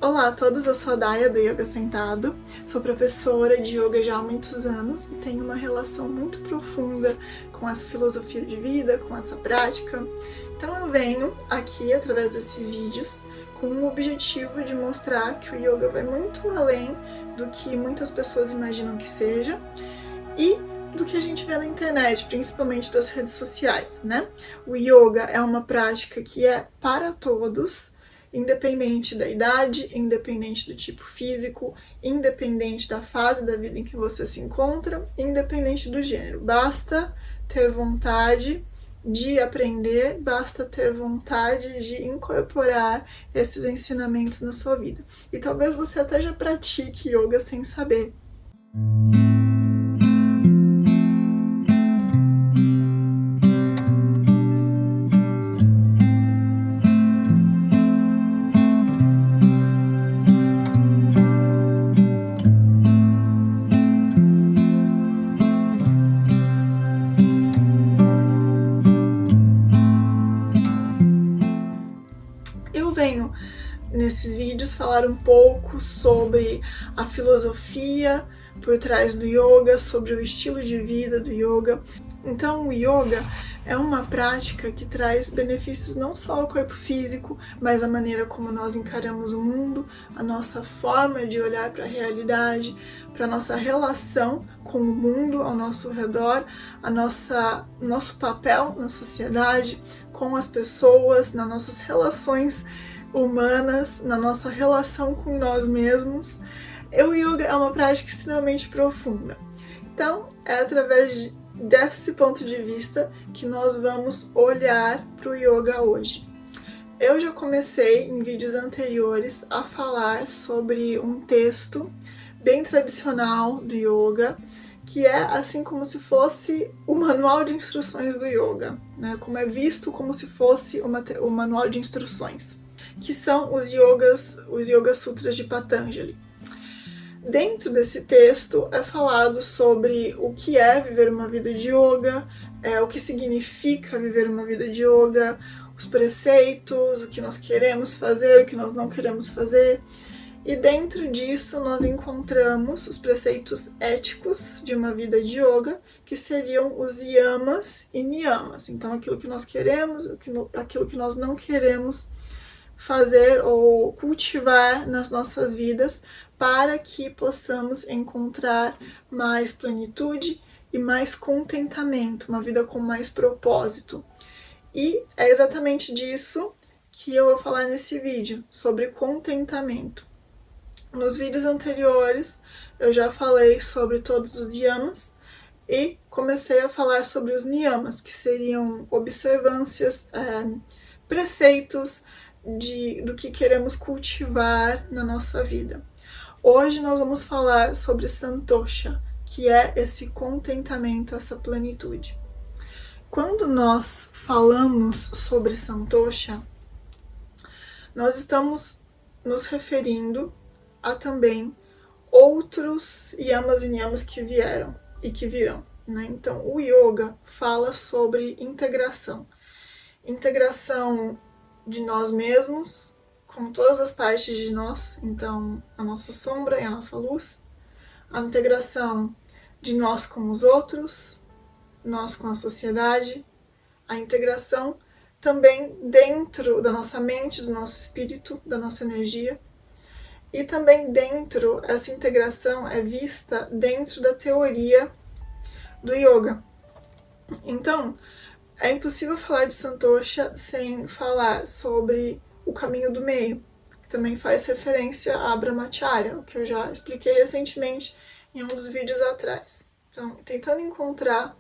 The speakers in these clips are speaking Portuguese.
Olá a todos, eu sou a Daya do Yoga Sentado, sou professora de yoga já há muitos anos e tenho uma relação muito profunda com essa filosofia de vida, com essa prática. Então eu venho aqui através desses vídeos com o objetivo de mostrar que o yoga vai muito além do que muitas pessoas imaginam que seja e do que a gente vê na internet, principalmente das redes sociais, né? O yoga é uma prática que é para todos, independente da idade, independente do tipo físico, independente da fase da vida em que você se encontra, independente do gênero. Basta ter vontade de aprender, basta ter vontade de incorporar esses ensinamentos na sua vida. E talvez você até já pratique yoga sem saber. Eu venho nesses vídeos falar um pouco sobre a filosofia por trás do yoga, sobre o estilo de vida do yoga. Então, o yoga é uma prática que traz benefícios não só ao corpo físico, mas à maneira como nós encaramos o mundo, a nossa forma de olhar para a realidade, para a nossa relação com o mundo ao nosso redor, nosso papel na sociedade, com as pessoas, nas nossas relações humanas, na nossa relação com nós mesmos. O yoga é uma prática extremamente profunda. Então, é através desse ponto de vista que nós vamos olhar para o yoga hoje. Eu já comecei em vídeos anteriores a falar sobre um texto bem tradicional do yoga, que é assim como se fosse o manual de instruções do yoga, né? Como é visto como se fosse o manual de instruções, que são os Yoga Sutras de Patanjali. Dentro desse texto é falado sobre o que é viver uma vida de yoga, o que significa viver uma vida de yoga, os preceitos, o que nós queremos fazer, o que nós não queremos fazer. E dentro disso nós encontramos os preceitos éticos de uma vida de yoga, que seriam os yamas e niyamas. Então aquilo que nós queremos, aquilo que nós não queremos fazer ou cultivar nas nossas vidas para que possamos encontrar mais plenitude e mais contentamento, uma vida com mais propósito. E é exatamente disso que eu vou falar nesse vídeo, sobre contentamento. Nos vídeos anteriores eu já falei sobre todos os yamas e comecei a falar sobre os niyamas, que seriam observâncias, preceitos do que queremos cultivar na nossa vida. Hoje nós vamos falar sobre Santosha, que é esse contentamento, essa plenitude. Quando nós falamos sobre Santosha, nós estamos nos referindo a também outros yamas e niyamas que vieram e que virão, né? Então, o yoga fala sobre integração de nós mesmos com todas as partes de nós, então a nossa sombra e a nossa luz, a integração de nós com os outros, nós com a sociedade, a integração também dentro da nossa mente, do nosso espírito, da nossa energia. E também essa integração é vista dentro da teoria do yoga. Então, é impossível falar de Santosha sem falar sobre o caminho do meio, que também faz referência a Brahmacharya, o que eu já expliquei recentemente em um dos vídeos atrás. Então, tentando encontrar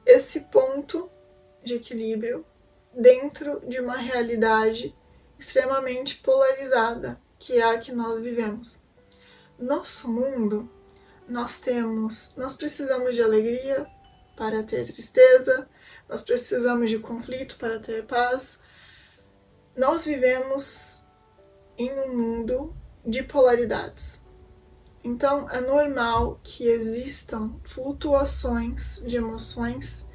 esse ponto de equilíbrio dentro de uma realidade extremamente polarizada, que é a que nós vivemos. Nosso mundo, nós precisamos de alegria para ter tristeza, nós precisamos de conflito para ter paz. Nós vivemos em um mundo de polaridades. Então é normal que existam flutuações de emoções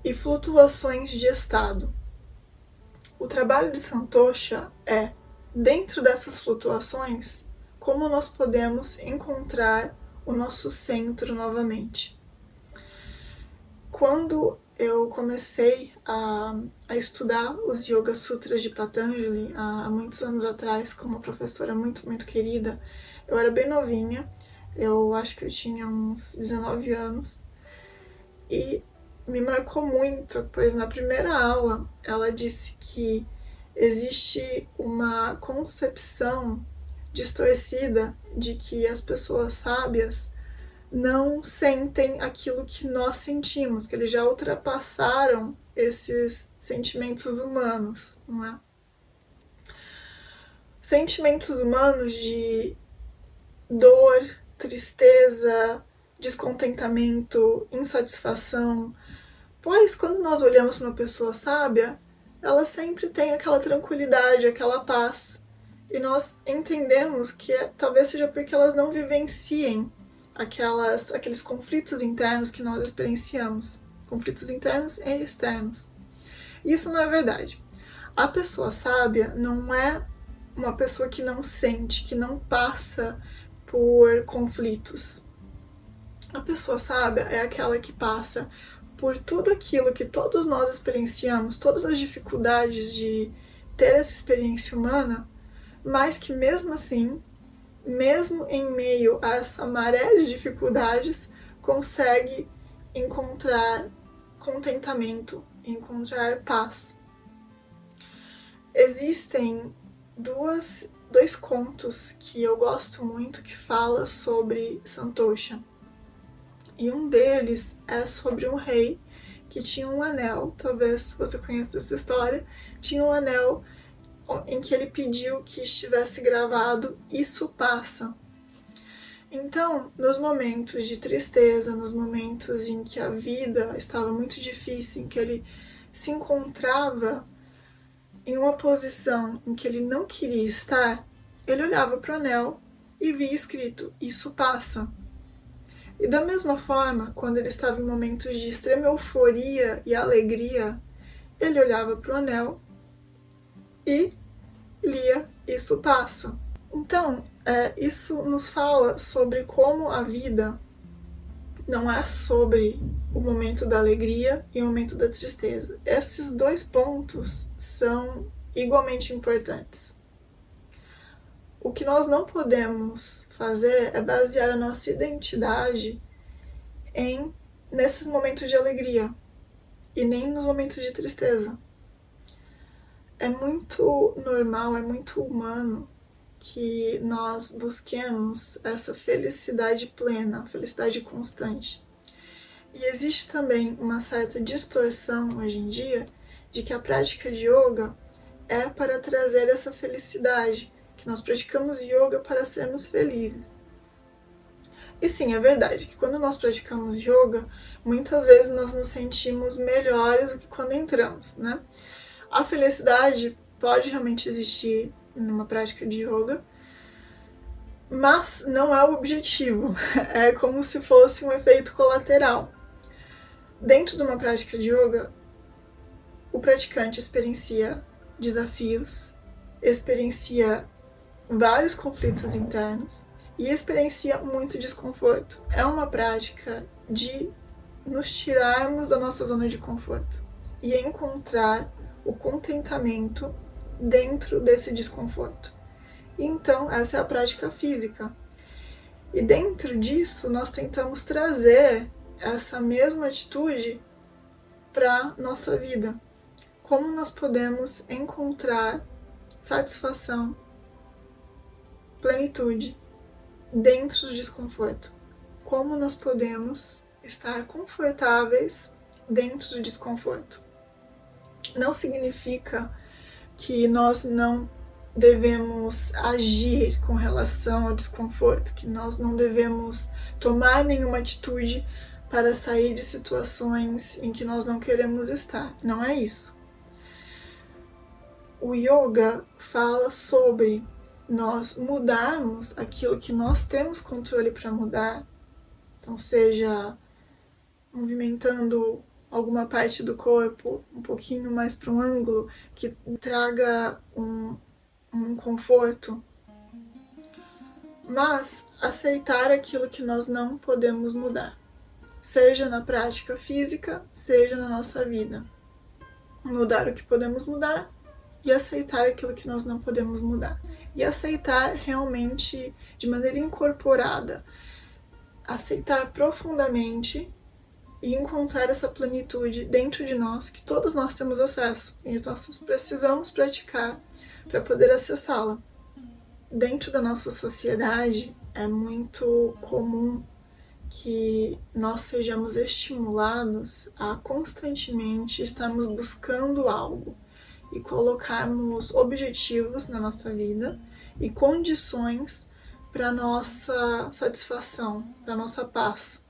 e flutuações de estado. O trabalho de Santosha é dentro dessas flutuações, como nós podemos encontrar o nosso centro novamente. Quando eu comecei a estudar os Yoga Sutras de Patanjali há muitos anos atrás, com uma professora muito, muito querida, eu era bem novinha, eu acho que eu tinha uns 19 anos, e me marcou muito, pois na primeira aula ela disse que existe uma concepção distorcida de que as pessoas sábias não sentem aquilo que nós sentimos, que eles já ultrapassaram esses sentimentos humanos, não é? Sentimentos humanos de dor, tristeza, descontentamento, insatisfação. Pois quando nós olhamos para uma pessoa sábia, ela sempre tem aquela tranquilidade, aquela paz. E nós entendemos que talvez seja porque elas não vivenciem aqueles conflitos internos que nós experienciamos. Conflitos internos e externos. Isso não é verdade. A pessoa sábia não é uma pessoa que não sente, que não passa por conflitos. A pessoa sábia é aquela que passa por tudo aquilo que todos nós experienciamos, todas as dificuldades de ter essa experiência humana, mas que mesmo assim, mesmo em meio a essa maré de dificuldades, consegue encontrar contentamento, encontrar paz. Existem dois contos que eu gosto muito que fala sobre Santosha. E um deles é sobre um rei que tinha um anel, talvez você conheça essa história, tinha um anel em que ele pediu que estivesse gravado "Isso passa". Então, nos momentos de tristeza, nos momentos em que a vida estava muito difícil, em que ele se encontrava em uma posição em que ele não queria estar, ele olhava para o anel e via escrito "Isso passa". E da mesma forma, quando ele estava em momentos de extrema euforia e alegria, ele olhava para o anel e lia "Isso passa". Então, isso nos fala sobre como a vida não é sobre o momento da alegria e o momento da tristeza. Esses dois pontos são igualmente importantes. O que nós não podemos fazer é basear a nossa identidade nesses momentos de alegria e nem nos momentos de tristeza. É muito normal, é muito humano que nós busquemos essa felicidade plena, felicidade constante. E existe também uma certa distorção hoje em dia de que a prática de yoga é para trazer essa felicidade, que nós praticamos yoga para sermos felizes. E sim, é verdade que quando nós praticamos yoga, muitas vezes nós nos sentimos melhores do que quando entramos, né? A felicidade pode realmente existir numa prática de yoga, mas não é o objetivo. É como se fosse um efeito colateral. Dentro de uma prática de yoga, o praticante experiencia desafios, experiencia vários conflitos internos e experiencia muito desconforto. É uma prática de nos tirarmos da nossa zona de conforto e encontrar o contentamento dentro desse desconforto. Então, essa é a prática física. E dentro disso, nós tentamos trazer essa mesma atitude para nossa vida. Como nós podemos encontrar satisfação, plenitude dentro do desconforto? Como nós podemos estar confortáveis dentro do desconforto? Não significa que nós não devemos agir com relação ao desconforto, que nós não devemos tomar nenhuma atitude para sair de situações em que nós não queremos estar. Não é isso. O yoga fala sobre nós mudarmos aquilo que nós temos controle para mudar, então seja movimentando alguma parte do corpo um pouquinho mais para um ângulo que traga um conforto, mas aceitar aquilo que nós não podemos mudar, seja na prática física, seja na nossa vida. Mudar o que podemos mudar e aceitar aquilo que nós não podemos mudar. E aceitar realmente de maneira incorporada, aceitar profundamente e encontrar essa plenitude dentro de nós, que todos nós temos acesso e nós precisamos praticar para poder acessá-la. Dentro da nossa sociedade é muito comum que nós sejamos estimulados a constantemente estarmos buscando algo e colocarmos objetivos na nossa vida e condições para nossa satisfação, para nossa paz.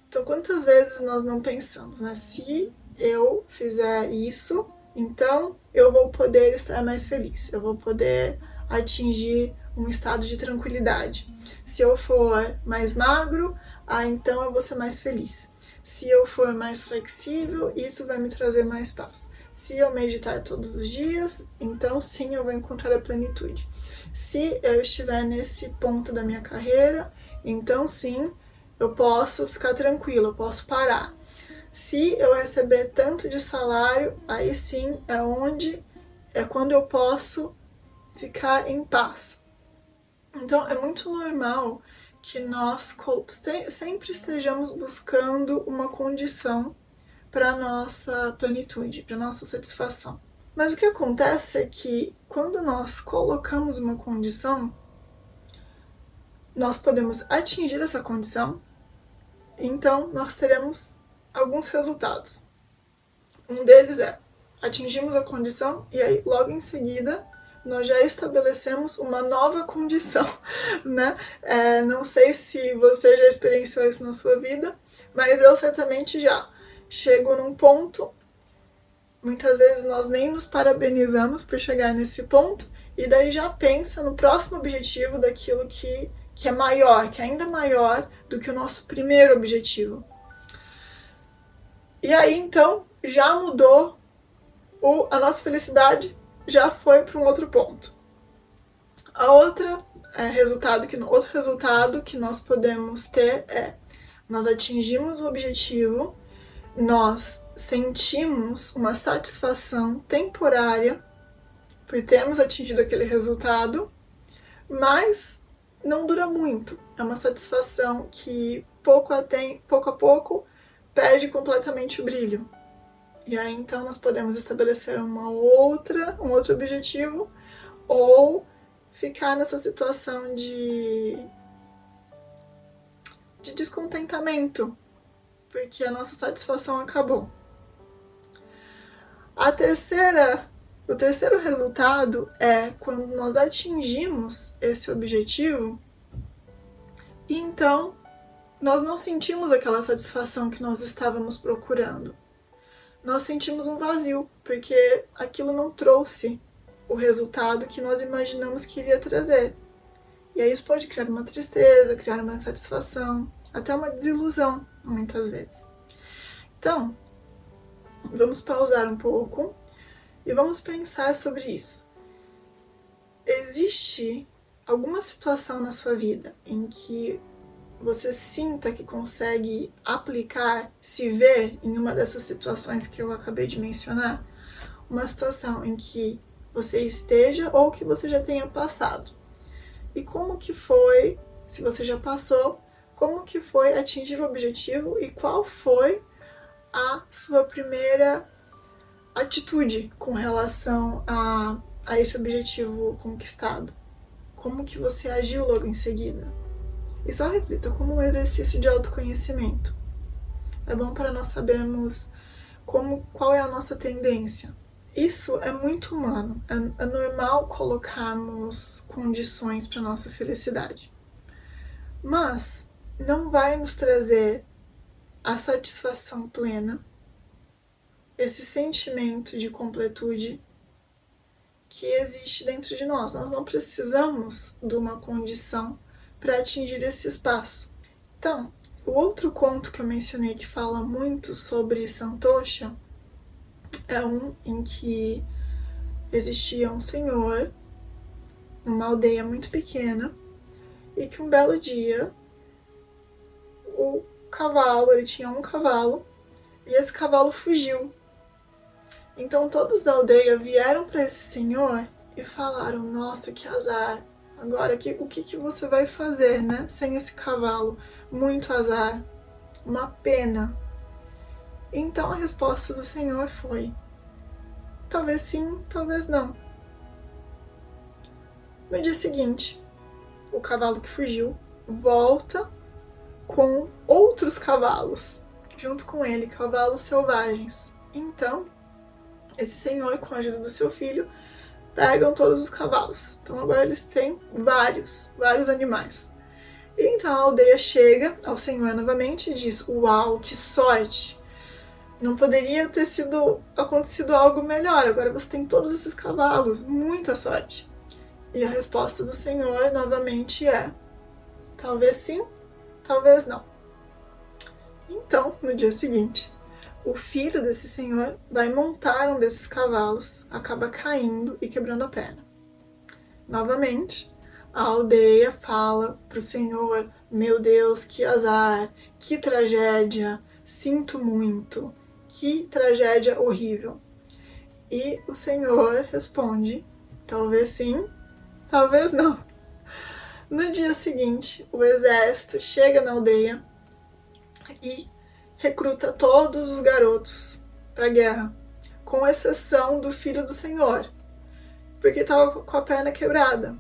Então, quantas vezes nós não pensamos, né? Se eu fizer isso, então eu vou poder estar mais feliz, eu vou poder atingir um estado de tranquilidade. Se eu for mais magro, então eu vou ser mais feliz. Se eu for mais flexível, isso vai me trazer mais paz. Se eu meditar todos os dias, então sim, eu vou encontrar a plenitude. Se eu estiver nesse ponto da minha carreira, então sim, eu posso ficar tranquilo, eu posso parar. Se eu receber tanto de salário, aí sim é quando eu posso ficar em paz. Então é muito normal que nós sempre estejamos buscando uma condição para nossa plenitude, para nossa satisfação. Mas o que acontece é que quando nós colocamos uma condição, nós podemos atingir essa condição, então nós teremos alguns resultados. Um deles é atingimos a condição e aí logo em seguida nós já estabelecemos uma nova condição, né? Não sei se você já experienciou isso na sua vida, mas eu certamente já. Chego num ponto, muitas vezes nós nem nos parabenizamos por chegar nesse ponto, e daí já pensa no próximo objetivo daquilo que é maior, que é ainda maior do que o nosso primeiro objetivo. E aí, então, já mudou, a nossa felicidade já foi para um outro ponto. Outro resultado que nós podemos ter é, nós atingimos o objetivo, nós sentimos uma satisfação temporária por termos atingido aquele resultado, mas não dura muito. É uma satisfação que pouco a pouco perde completamente o brilho. E aí então nós podemos estabelecer um outro objetivo, ou ficar nessa situação de descontentamento, porque a nossa satisfação acabou. O terceiro resultado é quando nós atingimos esse objetivo e então nós não sentimos aquela satisfação que nós estávamos procurando. Nós sentimos um vazio, porque aquilo não trouxe o resultado que nós imaginamos que iria trazer. E aí isso pode criar uma tristeza, criar uma insatisfação, até uma desilusão, muitas vezes. Então, vamos pausar um pouco e vamos pensar sobre isso. Existe alguma situação na sua vida em que você sinta que consegue aplicar, se ver em uma dessas situações que eu acabei de mencionar? Uma situação em que você esteja ou que você já tenha passado. E como que foi, se você já passou, como que foi atingir o objetivo e qual foi a sua primeira atitude com relação a esse objetivo conquistado? Como que você agiu logo em seguida? E só reflita como um exercício de autoconhecimento. É bom para nós sabermos qual é a nossa tendência. Isso é muito humano, é normal colocarmos condições para nossa felicidade. Mas não vai nos trazer a satisfação plena, esse sentimento de completude que existe dentro de nós. Nós não precisamos de uma condição para atingir esse espaço. Então, o outro conto que eu mencionei que fala muito sobre Santosha é um em que existia um senhor numa aldeia muito pequena, e que um belo dia o cavalo, ele tinha um cavalo, e esse cavalo fugiu. Então todos da aldeia vieram para esse senhor e falaram: nossa, que azar, agora o que você vai fazer, né, sem esse cavalo? Muito azar, uma pena. Então a resposta do senhor foi: talvez sim, talvez não. No dia seguinte, o cavalo que fugiu volta com outros cavalos, junto com ele, cavalos selvagens. Então, esse senhor, com a ajuda do seu filho, pegam todos os cavalos. Então agora eles têm vários animais. E então a aldeia chega ao senhor novamente e diz: uau, que sorte! Não poderia ter acontecido algo melhor, agora você tem todos esses cavalos, muita sorte. E a resposta do senhor novamente é: talvez sim, talvez não. Então, no dia seguinte, o filho desse senhor vai montar um desses cavalos, acaba caindo e quebrando a perna. Novamente, a aldeia fala para o senhor: meu Deus, que azar, que tragédia, sinto muito, que tragédia horrível. E o senhor responde: talvez sim, talvez não. No dia seguinte, o exército chega na aldeia e recruta todos os garotos para a guerra, com exceção do filho do senhor, porque estava com a perna quebrada.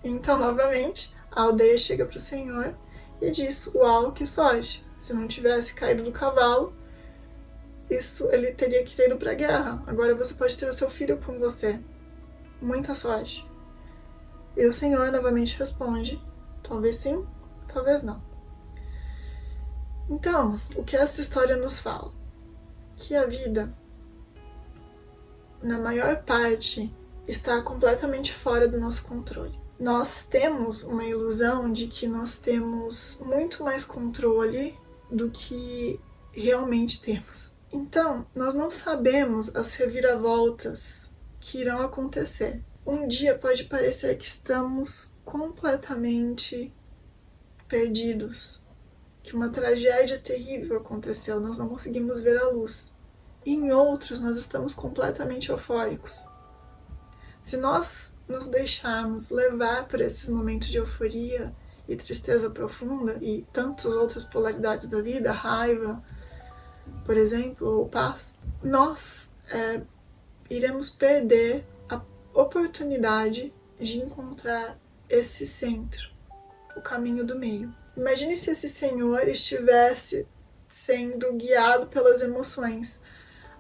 Então, novamente, a aldeia chega para o senhor e diz: uau, que sorte! Se não tivesse caído do cavalo, ele teria que ter ido para a guerra. Agora você pode ter o seu filho com você. Muita sorte. E o senhor novamente responde: talvez sim, talvez não. Então, o que essa história nos fala? Que a vida, na maior parte, está completamente fora do nosso controle. Nós temos uma ilusão de que nós temos muito mais controle do que realmente temos. Então, nós não sabemos as reviravoltas que irão acontecer. Um dia pode parecer que estamos completamente perdidos, que uma tragédia terrível aconteceu, nós não conseguimos ver a luz. E em outros, nós estamos completamente eufóricos. Se nós nos deixarmos levar por esses momentos de euforia e tristeza profunda e tantas outras polaridades da vida, raiva, por exemplo, ou paz, nós iremos perder a oportunidade de encontrar esse centro, o caminho do meio. Imagine se esse senhor estivesse sendo guiado pelas emoções.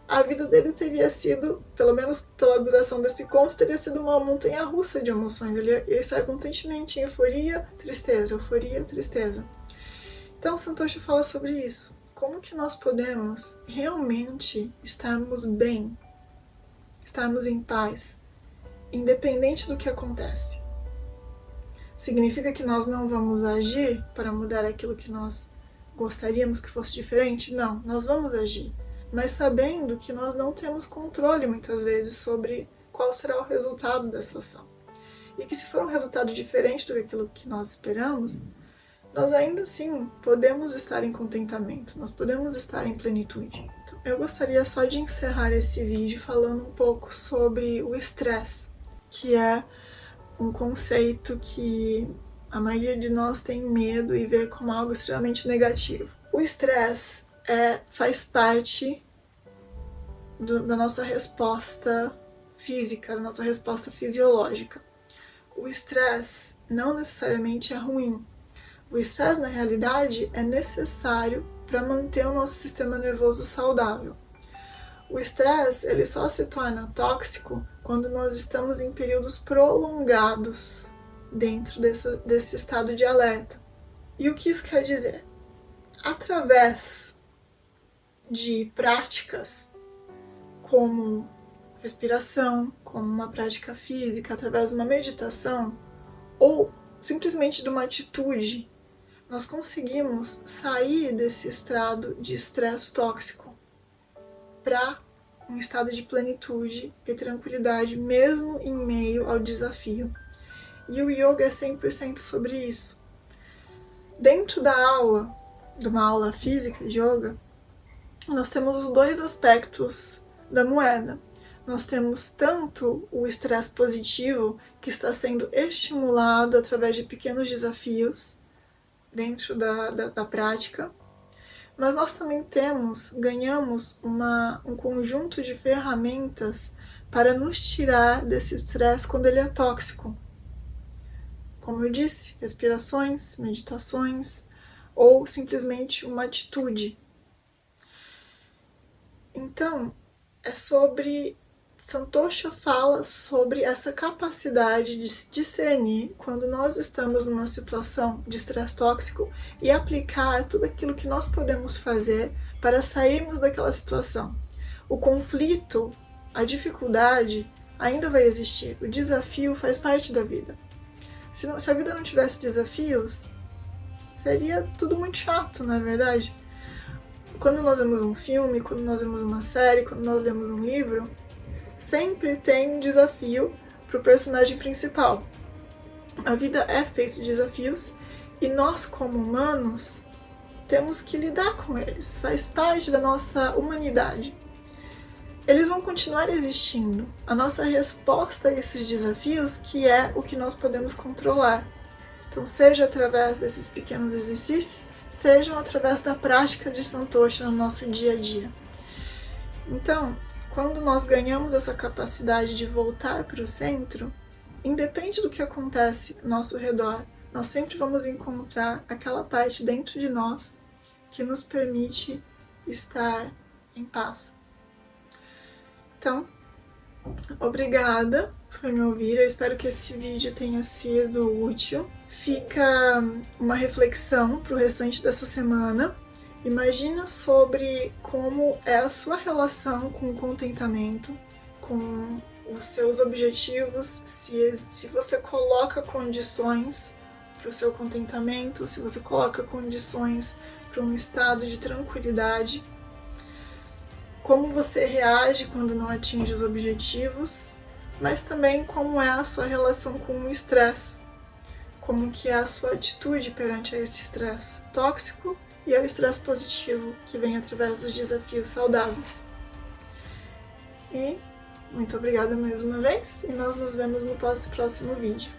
A vida dele teria sido, pelo menos pela duração desse conto, teria sido uma montanha-russa de emoções. Ele ia estar constantemente em euforia, tristeza, euforia, tristeza. Então, Santoshi fala sobre isso. Como que nós podemos realmente estarmos bem, estarmos em paz, independente do que acontece? Significa que nós não vamos agir para mudar aquilo que nós gostaríamos que fosse diferente? Não, nós vamos agir, mas sabendo que nós não temos controle muitas vezes sobre qual será o resultado dessa ação. E que se for um resultado diferente do que aquilo que nós esperamos, nós ainda assim podemos estar em contentamento, nós podemos estar em plenitude. Então, eu gostaria só de encerrar esse vídeo falando um pouco sobre o estresse, que é um conceito que a maioria de nós tem medo e vê como algo extremamente negativo. O estresse faz parte da nossa resposta física, da nossa resposta fisiológica. O estresse não necessariamente é ruim. O estresse, na realidade, é necessário para manter o nosso sistema nervoso saudável. O estresse, ele só se torna tóxico quando nós estamos em períodos prolongados dentro desse estado de alerta. E o que isso quer dizer? Através de práticas como respiração, como uma prática física, através de uma meditação ou simplesmente de uma atitude, nós conseguimos sair desse estado de estresse tóxico para um estado de plenitude e tranquilidade, mesmo em meio ao desafio. E o yoga é 100% sobre isso. Dentro da aula, de uma aula física de yoga, nós temos os dois aspectos da moeda. Nós temos tanto o estresse positivo, que está sendo estimulado através de pequenos desafios dentro da prática, mas nós também ganhamos um conjunto de ferramentas para nos tirar desse estresse quando ele é tóxico. Como eu disse, respirações, meditações ou simplesmente uma atitude. Então, Santosha fala sobre essa capacidade de se discernir quando nós estamos numa situação de estresse tóxico e aplicar tudo aquilo que nós podemos fazer para sairmos daquela situação. O conflito, a dificuldade ainda vai existir, o desafio faz parte da vida. Se a vida não tivesse desafios, seria tudo muito chato, não é verdade? Quando nós vemos um filme, quando nós vemos uma série, quando nós lemos um livro, sempre tem um desafio para o personagem principal. A vida é feita de desafios e nós, como humanos, temos que lidar com eles. Faz parte da nossa humanidade. Eles vão continuar existindo. A nossa resposta a esses desafios que é o que nós podemos controlar. Então, seja através desses pequenos exercícios, sejam através da prática de Santosha no nosso dia a dia. Então, quando nós ganhamos essa capacidade de voltar para o centro, independe do que acontece ao nosso redor, nós sempre vamos encontrar aquela parte dentro de nós que nos permite estar em paz. Então, obrigada por me ouvir, eu espero que esse vídeo tenha sido útil. Fica uma reflexão para o restante dessa semana. Imagina sobre como é a sua relação com o contentamento, com os seus objetivos, se você coloca condições para o seu contentamento, se você coloca condições para um estado de tranquilidade, como você reage quando não atinge os objetivos, mas também como é a sua relação com o estresse, como que é a sua atitude perante a esse estresse tóxico e ao estresse positivo que vem através dos desafios saudáveis. E muito obrigada mais uma vez e nós nos vemos no próximo vídeo.